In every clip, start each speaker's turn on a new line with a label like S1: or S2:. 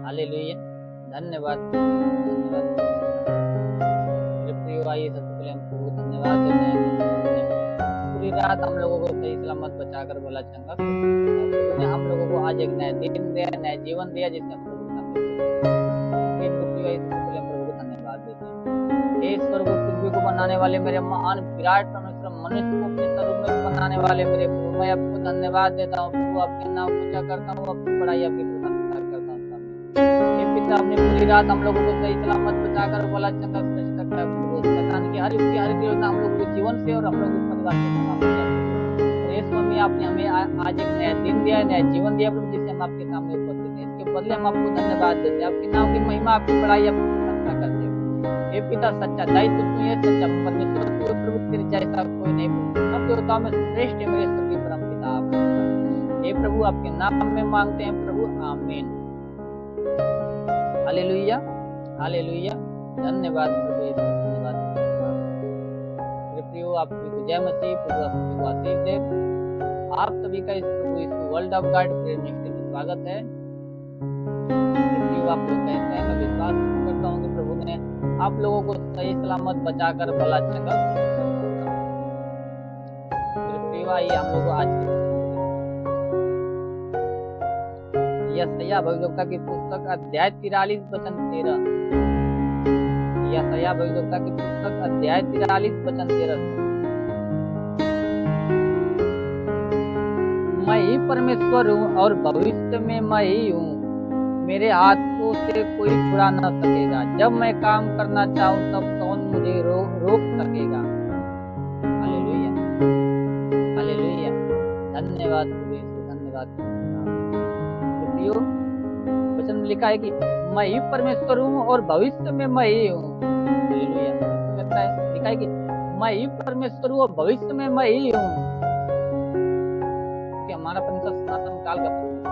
S1: Hallelujah. धन्यवाद धन्यवाद मेरे प्रिय भाई, सबसे पहले हम प्रभु को धन्यवाद देते हैं कि पूरी रात हम लोगों को सही सलामत बचाकर भला चंगा प्रभु ने हम लोगों को आज एक नया दिन दिया, नया जीवन दिया, जिससे हम प्रभु का सबसे पहले हम प्रभु को धन्यवाद देते हैं। हे स्वर्ग और पृथ्वी को बनाने वाले मेरे महान विराट परमेश्वर, मनुष्य को अपने स्वरूप में बनाने वाले मेरे प्रभु, मैं आपको धन्यवाद देता हूँ प्रभु। आपके नाम को ऊंचा करता हूँ, आपकी बड़ाई आपकी प्रशंसा करता हूँ। हे पिता, अपनी पूरी रात हम लोगों को सही सलामत बचाकर भला चंगा सुरक्षित रखा है प्रभु। शैतान की हर योजना हम लोगों के जीवन से और हम लोगों के परिवार से समाप्त किया। हे स्वामी, आपने हमें आज एक नया दिन दिया है, नया जीवन दिया प्रभु, जिससे हम आपके सामने उपस्थित हैं। इसके बदले हम आपको धन्यवाद देते हैं। आपके नाम की महिमा, आपकी बड़ाई, आपकी प्रशंसा करते हैं। हे पिता, सच्चा दायित्व तू है, सच्चा परमेश्वर तू है प्रभु, तेरे जैसा कोई नहीं प्रभु। सब देवताओं में श्रेष्ठ है मेरे स्वर्गीय परम पिता आप। हे प्रभु, आपके नाम में मांगते हैं प्रभु, आमीन। Hallelujah hallelujah. धन्यवाद प्रभु यीशु, धन्यवाद मेरे प्रियो। आप सभी को जय मसीह। प्रभु आप सभी को आशीष दे। आप सभी का इस प्रभु इस world of God prayer ministry में स्वागत है। मेरे प्रियो, आप लोग कहते हैं, मैं विश्वास करता हूँ कि प्रभु ने आप लोगों को सही सलामत बचाकर भला चंगा। मेरे प्रियो, आइए हम लोग आज यशायाह भविष्यवक्ता की पुस्तक अध्याय 43 वचन 13। यशायाह भविष्यवक्ता की पुस्तक अध्याय 43 वचन 13। मैं ही परमेश्वर हूँ और भविष्य में मैं ही हूँ, मेरे हाथों से कोई छुड़ा न सकेगा। जब मैं काम करना चाहूँ तब कौन मुझे रोक सकेगा। Hallelujah hallelujah. धन्यवाद धन्यवाद। वचन में लिखा है कि मैं ही परमेश्वर हूँ और भविष्य में मैं ही हूँ। लिखा है कि मैं ही परमेश्वर हूँ और भविष्य में मैं ही हूँ। कि हमारा परमेश्वर सनातन काल का परमेश्वर,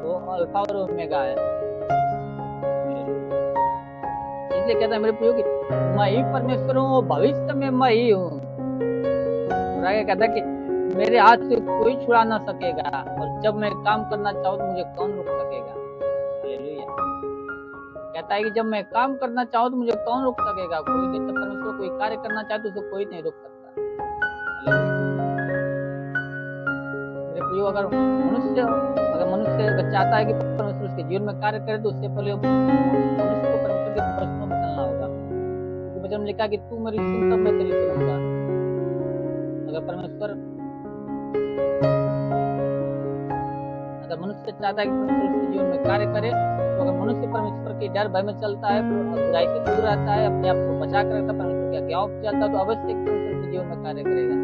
S1: वो अल्फा और ओमेगा है। इसलिए कहता है मेरे प्रियो कि मैं ही परमेश्वर हूँ और भविष्य में मैं ही हूँ। और आगे कहता है कि मेरे हाथ से कोई छुड़ा ना सकेगा, और जब मैं काम करना चाहूँ तो मुझे कौन रोक सकेगा। हालेलुया। कहता है कि जब मैं काम करना चाहूँ तो मुझे कौन रोक सकेगा। कोई जब परमेश्वर कोई कार्य करना चाहे तो उसे कोई नहीं रोक सकता। मेरे प्रियो, अगर मनुष्य चाहता है कि परमेश्वर उसके जीवन में कार्य करे तो उससे पहले मनुष्य को परमेश्वर के प्रश्नों में चलना होगा। क्योंकि वचन में लिखा कि तू मेरी सुन तब मैं तेरी सुनूंगा। अगर मनुष्य चाहता है कि परमेश्वर उसके जीवन में कार्य करे, तो अगर मनुष्य परमेश्वर के डर भय में चलता है, बुराई से दूर रहता है, अपने आप को बचा कर रखता है, परमेश्वर की आज्ञाओं पर चलता है, तो अवश्य परमेश्वर उसके जीवन में कार्य करेगा। तो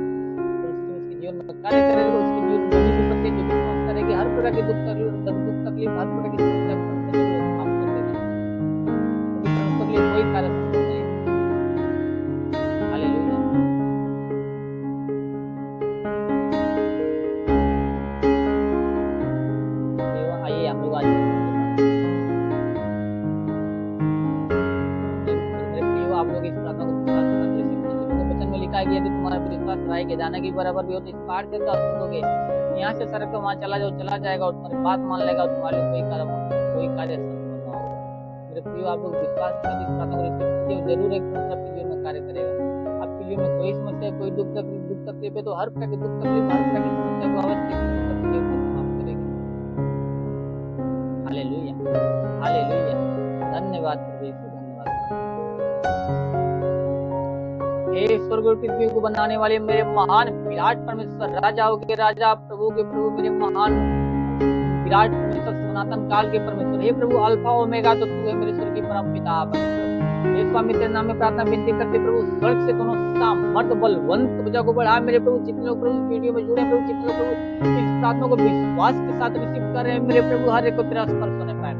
S1: उसके जीवन में कार्य करेगा तो उसके जीवन में जो विपत्ति जो विश्वास करेगी, हर प्रकार की दुख तकलीफ हर प्रकार की समस्या समाप्त कर देगा। परमेश्वर के लिए कोई कार्य संभव नहीं। हालेलुया। आइए हम लोग आज आप लोग इस प्रार्थना को वचन में लिखा है कि यदि तुम्हारा विश्वास राई के दाने के बराबर भी हो तो इस पहाड़ से तो सुनोगे, यहाँ से सड़क के वहाँ चला जाओ, चला जाएगा और तुम्हारी बात मान लेगा और तुम्हारे कोई कार्य संभव ना होगा। मेरे प्रियो, आप लोग विश्वास करें इस प्रार्थना को, जरूर एक आपके जीवन में कार्य करेगा। आपके जीवन में कोई समस्या, कोई दुख तकलीफ है तो हर प्रकार की दुख तकलीफ, हर प्रकार की समस्या को अवश्य समाप्त करेगा। Hallelujah hallelujah. धन्यवाद प्रभु यीशु, धन्यवाद। हे स्वर्ग और पृथ्वी को बनाने वाले मेरे महान विराट परमेश्वर, राजाओं के राजा, प्रभु के प्रभु, मेरे महान विराट परमेश्वर, सनातन काल के परमेश्वर। हे प्रभु, अल्फा ओमेगा तो तू है मेरे स्वर्गीय परम पिता परमेश्वर। हे स्वामी, तेरे नाम में प्रार्थना विनती करते प्रभु, स्वर्ग से दोनों सामर्थ बलवंत पूजा को बढ़ा। मेरे प्रभु, जितने लोग प्रभु इस वीडियो में जुड़े प्रभु, जितने लोग प्रभु इस प्रार्थना को विश्वास के साथ रिसीव कर रहे हैं, मेरे प्रभु हर एक को तेरा स्पर्श होने पाए,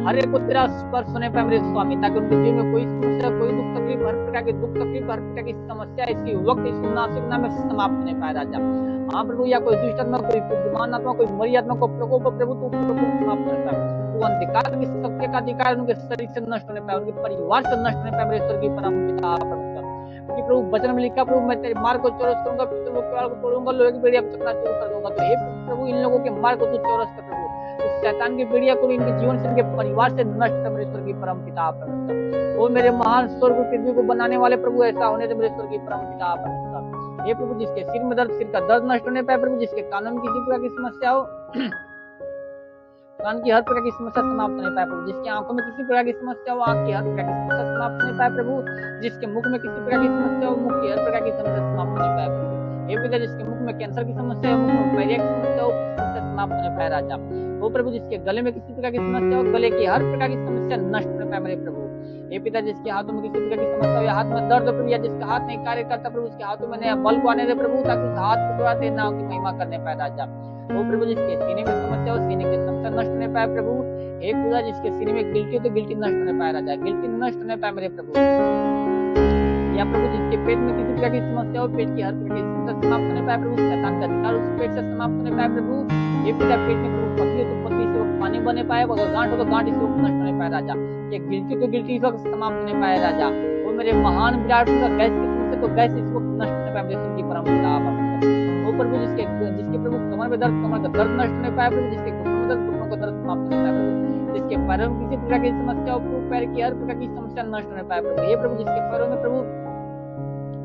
S1: हर एक को तेरा स्पर्श होने पाए मेरे स्वामी, ताकि उनके जीवन में कोई समस्या, कोई दुख तकलीफ, हर प्रकार की दुख तकलीफ, हर प्रकार की समस्या इसी वक्त इस नासिकता में समाप्त होने पाए राजा। हाँ प्रभु, या कोई दुष्ट आत्मा, कोई बुद्धिमान आत्मा, कोई मरी आत्मा को प्रकोप प्रभु तू समाप्त होने पाए। वो अंधकार की शक्ति का अधिकार उनके शरीर से नष्ट होने पाए, उनके परिवार से नष्ट होने पाए मेरे स्वर्गीय परम पिता परमेश्वर। क्योंकि प्रभु वचन में लिखा, प्रभु मैं तेरे मार्ग को चौरस करूंगा, पितरों के वाल को तोड़ूंगा, लोहे की बेड़ियां चकनाचूर कर दूंगा। तो हे प्रभु, इन लोगों के मार्ग को तू चौरस कर प्रभु, शैतान की पीढ़िया को इनके जीवन से, इनके परिवार से नष्ट कर मेरे स्वर्गीय परम पिता परमेश्वर। ओ मेरे महान स्वर्ग पृथ्वी को बनाने वाले प्रभु, ऐसा होने दे मेरे स्वर्गीय परम पिता परमेश्वर। हे प्रभु, जिसके सिर में दर्द, सिर का दर्द नष्ट होने पाए प्रभु, जिसके कानों में किसी प्रकार की समस्या हो, कान की हर प्रकार की समस्या समाप्त होने पाए प्रभु, जिसकी आंखों में किसी प्रकार की समस्या हो, आंख की हर प्रकार की समस्या समाप्त होने पाए प्रभु, जिसके मुख में किसी प्रकार की समस्या हो, मुख की हर प्रकार की समस्या समाप्त होने पाए प्रभु। हे पिता, जिसके मुख में कैंसर की समस्या हो, मुख में डायरिया की समस्या हो, समस्या समाप्त होने पाए राजा। ओ प्रभु, जिसके गले में किसी प्रकार की समस्या हो, गले की हर प्रकार की समस्या नष्ट होने पाए मेरे प्रभु। हे पिता, जिसके हाथों में किसी प्रकार की समस्या हो, या हाथ में दर्द हो प्रभु, या जिसका हाथ नहीं कार्य करता प्रभु, उसके हाथों में नया बल को आने दे प्रभु, ताकि उस हाथ को थोड़ा देर नाम की महिमा करने पाए राजा। ओ प्रभु, जिसके सीने में समस्या हो, सीने की समस्या नष्ट होने पाए प्रभु। हे खुदा, जिसके सीने में गिल्टी हो, तो गिल्टी नष्ट होने पाए राजा, गिल्टी नष्ट होने पाए मेरे प्रभु। या प्रभु, जिसके पेट में किसी प्रकार की समस्या हो, पेट की हर प्रकार की समस्या समाप्त होने पाए प्रभु, शैतान का अधिकार उस पेट से समाप्त होने पाए प्रभु। ये पिता, पेट में प्रभु पतली हो तो पतली से वक्त पानी बने पाए, अगर गांठ हो तो गांठ इस वक्त नष्ट होने पाए राजा, ये गिल्टी तो गिल्टी इस वक्त समाप्त होने पाए राजा। वो मेरे महान विराट गैस की समस्या को गैस इस वक्त नष्ट होने पाए मेरे स्वर्गीय परम पिता परमेश्वर। वो प्रभु, जिसके प्रभु कमर में दर्द, कमर का दर्द नष्ट होने पाए प्रभु, जिसके घुटनों में दर्द, घुटनों का दर्द समाप्त होने पाए प्रभु, जिसके पैरों में किसी प्रकार की समस्या हो प्रभु, पैर की हर प्रकार की समस्या नष्ट होने पाए प्रभु। ये प्रभु, जिसके पैरों में प्रभु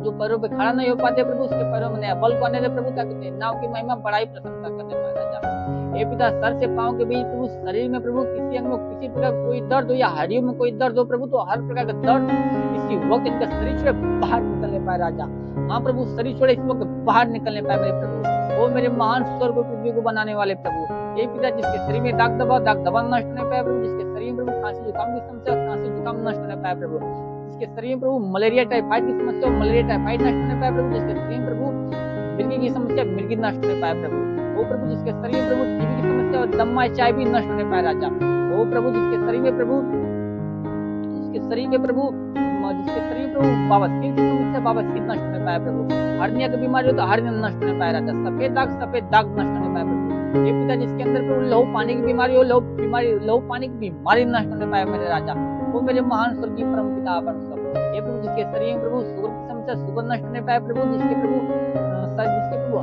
S1: जो पैरों पे खड़ा नहीं हो पाते प्रभु, उसके पैरों में नया बल को आने दे प्रभु, ताकि तेरे नाम की महिमा बड़ाई प्रशंसा करने पाए राजा। हे पिता, सर से पांव के बीच प्रभु, शरीर में प्रभु किसी अंग में किसी प्रकार कोई दर्द हो, या हड्डियों में कोई दर्द हो प्रभु, तो हर प्रकार का दर्द इसी वक्त इनका शरीर छोड़े बाहर निकलने पाए राजा। हाँ प्रभु, शरीर छोड़े इस वक्त बाहर निकलने पाए मेरे प्रभु। वो मेरे महान स्वर्ग पृथ्वी को बनाने वाले प्रभु। हे पिता, जिसके शरीर में दाग दबा नष्ट होने पाए प्रभु, जिसके शरीर में प्रभु खांसी जुकाम की समस्या, खांसी जुकाम नष्ट होने पाए प्रभु, जिसके शरीर में प्रभु मलेरिया टाइफाइड की समस्या, मलेरिया टाइफाइड नष्ट होने पाए प्रभु, जिसके शरीर में प्रभु मिर्गी की समस्या, मिर्गी नष्ट होने पाए प्रभु। वो प्रभु, जिसके शरीर में प्रभु टीबी की समस्या और दम्मा चाय भी नष्ट होने पाए राजा। वो प्रभु, जिसके शरीर में प्रभु बवासीर की समस्या, बवासीर नष्ट होने पाए प्रभु, हर्निया की बीमारी हो तो हर्निया नष्ट होने पाए राजा, सफेद दाग नष्ट होने पाए प्रभु। ये पिता, जिसके अंदर प्रभु लहू पानी की बीमारी हो, लहू पानी की बीमारी नष्ट होने पाए मेरे राजा। वो मेरे महान स्वर्गीय परम पिता परमेश्वर। ये प्रभु, जिसके शरीर में प्रभु शुगर की समस्या, शुगर नष्ट होने पाए प्रभु, जिसके प्रभु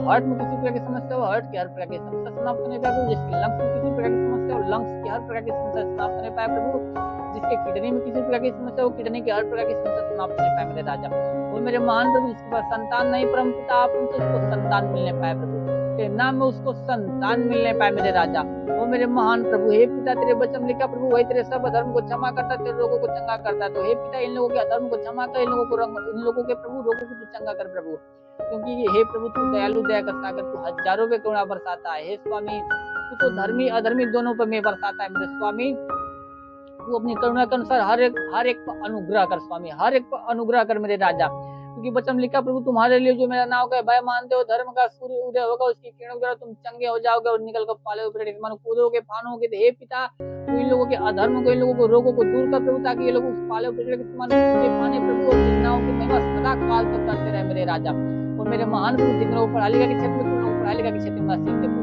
S1: हार्ट में किसी प्रकार की समस्या हो, हार्ट की हर प्रकार की समस्या समाप्त होने पाए प्रभु, जिसके लंग्स में किसी प्रकार की समस्या हो, लंग्स की हर प्रकार की समस्या समाप्त होने पाए प्रभु, जिसके किडनी में किसी प्रकार की समस्या हो, किडनी की हर प्रकार की समस्या समाप्त होने पाए मेरे राजा। वो मेरे महान प्रभु, जिसके पास संतान नहीं परम पिता परमेश्वर, उसको संतान मिलने पाए प्रभु, तेरे नाम में उसको संतान मिलने पाए मेरे राजा। वो मेरे महान प्रभु, हे पिता, तेरे वचन लिखा प्रभु, वही तेरे सब अधर्म को क्षमा करता, तेरे लोगों को चंगा करता। तो हे पिता, इन लोगों के अधर्म को क्षमा कर, इन लोगों के प्रभु रोगों को तू चंगा कर प्रभु, क्योंकि हे प्रभु तू दयालु दया का सागर, तू हजारों पे करुणा बरसाता है। हे स्वामी, तू तो धर्मी अधर्मी दोनों पर में बरसाता है मेरे स्वामी। तू अपनी करुणा के अनुसार हर एक पर अनुग्रह कर स्वामी, हर एक पर अनुग्रह कर मेरे राजा, क्योंकि वचन लिखा प्रभु, तुम्हारे लिए जो मेरा नाम का भय मानते हो, धर्म का सूर्य उदय होगा, उसकी किरणों द्वारा तुम चंगे हो जाओगे और निकल कर पाले हुए मानो कूदोगे फानोगे। हे पिता, तू इन लोगों के अधर्म को, इन लोगों को रोगों को दूर कर प्रभु, ताकि ये लोग उस पाले हुए के समान पाने प्रभु, और नाम की महिमा सदा काल तक करते रहे मेरे राजा। और मेरे महान प्रभु, जिन लोगों को पढ़ा लिखा के क्षेत्र में, तुम लोगों को पढ़ा लिखा के क्षेत्र में सीखते प्रभु।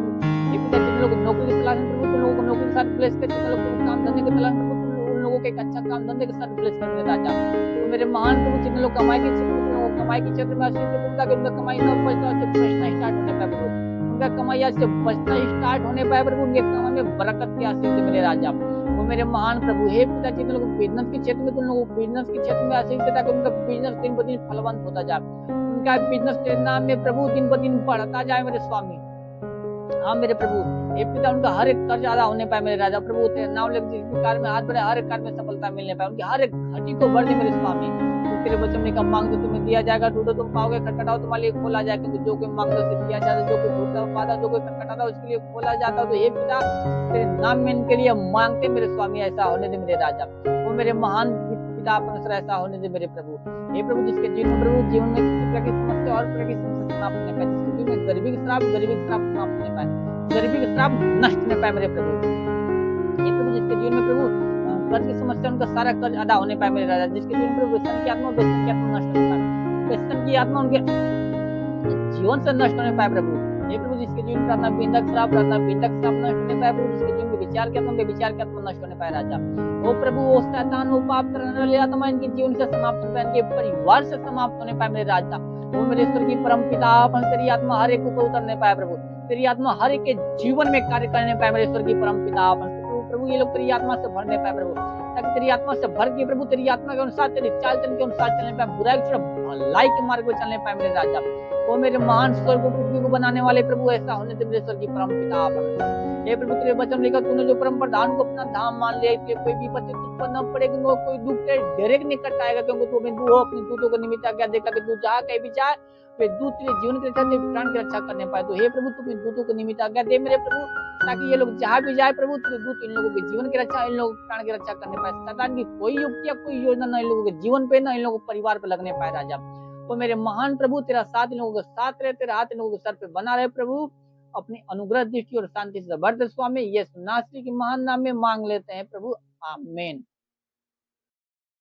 S1: हे पिता, जिन लोगों को नौकरी की तलाश में प्रभु, तुम लोगों को नौकरी के साथ ब्लेस कर, जिन लोगों को काम धंधे की तलाश में प्रभु, उन लोगों के एक अच्छा काम धंधे के साथ ब्लेस कर मेरे राजा। तो मेरे महान प्रभु, जिन लोग कमाई के क्षेत्र में आशीष प्रभु, ताकि उनका कमाई न बचना से बचना स्टार्ट होने पाए प्रभु, उनका कमाई आज से बचना स्टार्ट होने पाए प्रभु, उनके कमाई में बरकत की आशीष दे मेरे राजा। वो मेरे महान प्रभु, हे पिता, जिन लोगों को बिजनेस के क्षेत्र में, तुम लोगों को बिजनेस के क्षेत्र में आशीष दे, ताकि उनका बिजनेस दिन ब दिन फलवंत होता जाए, उनका बिजनेस तेरे नाम में प्रभु दिन ब दिन बढ़ता जाए मेरे स्वामी। हाँ मेरे प्रभु, हे पिता, उनका हर एक कर्ज अदा होने पाए मेरे राजा प्रभु, तेरे नाम लेकर जिस कार्य में हाथ बढ़े, हर एक कार्य में सफलता मिलने पाए, उनकी हर एक घटी को बढ़ दे मेरे स्वामी। तेरे वचन में कम मांगो तुम्हें दिया जाएगा, ढूंढो तुम पाओगे, खटखटाओ तुम्हारे लिए खोला जाएगा, क्योंकि जो कोई मांगता उसे दिया जाता, जो कोई ढूंढता पाता, जो कोई खटखटाता उसके लिए खोला जाता। तो हे पिता, तेरे नाम में इनके लिए मांगते मेरे स्वामी, ऐसा होने दे मेरे राजा। वो मेरे महान पिता परमेश्वर, ऐसा होने दे मेरे प्रभु। हे प्रभु, जिसके जीवन में प्रभु जीवन में किसी प्रकार की समस्या और प्रकार की समस्या समाप्त होने पाए, जिसके जीवन में गरीबी के श्राप समाप्त होने पाए, गरीबी के श्राप नष्ट होने पाए मेरे प्रभु। हे प्रभु, जिसके जीवन में प्रभु कर्ज की समस्या, उनका सारा कर्ज अदा होने पाए मेरे राजा, जिसके जीवन में व्यसन की आत्मा नष्ट होने पाए, व्यसन की आत्मा उनके जीवन से नष्ट होने पाए प्रभु। हे प्रभु, जिसके जीवन में अपना बिंदक श्राप नष्ट होने पाए प्रभु, जिसके जीवन में विचार के आत्मा नष्ट होने पाए राजा। वो प्रभु, वो शैतान, वो पाप करने वाली आत्मा इनके जीवन से समाप्त होने पाए, इनके परिवार से समाप्त होने पाए मेरे राजा। वो मेरे ईश्वर की परम पिता, तेरी आत्मा हर एक ऊपर उतरने पाए प्रभु, तेरी आत्मा हर एक के जीवन में कार्य करने पाए मेरे स्वर्गीय परम पिता। प्रभु ये लोग तेरी आत्मा से भरने पाए प्रभु, ताकि तेरी आत्मा से भर के प्रभु तेरी आत्मा के अनुसार, तेरी चाल चलन के अनुसार चलने पाए, बुराई को छोड़ भलाई के मार्ग पर चलने पाए मेरे राजा। वो मेरे महान स्वर्ग को पृथ्वी को बनाने वाले प्रभु ऐसा होने दे मेरे स्वर्गीय परम पिता। हे प्रभु तेरे वचन लेकर तूने जो परम प्रधान को अपना धाम मान लिया, इसलिए कोई विपत्ति तुझ पर न पड़ेगी, न कोई दुख तेरे डेरे के निकट आएगा, क्योंकि तू अपने दूतों को निमित्त आज्ञा देकर कि तू जहाँ कहीं भी जाए वे दूत तेरे जीवन की रक्षा, तेरे प्राण की रक्षा करने पाए। तो हे प्रभु तू अपने दूतों को निमित्त आज्ञा दे मेरे प्रभु, ताकि ये लोग जहाँ भी जाए प्रभु तेरे दूत इन लोगों के जीवन की रक्षा, इन लोगों के प्राण की रक्षा करने पाए। शैतान की कोई युक्ति या कोई योजना न इन लोगों के जीवन पे, न इन लोगों के परिवार पे लगने पाए राजा। तो मेरे महान प्रभु तेरा साथ इन लोगों के साथ रहे, तेरा हाथ इन लोगों के सर पे बना रहे प्रभु, अपनी अनुग्रह दृष्टि और शांति से भर दे स्वामी। यीशु नासरी के महान नाम में मांग लेते हैं प्रभु, आमीन।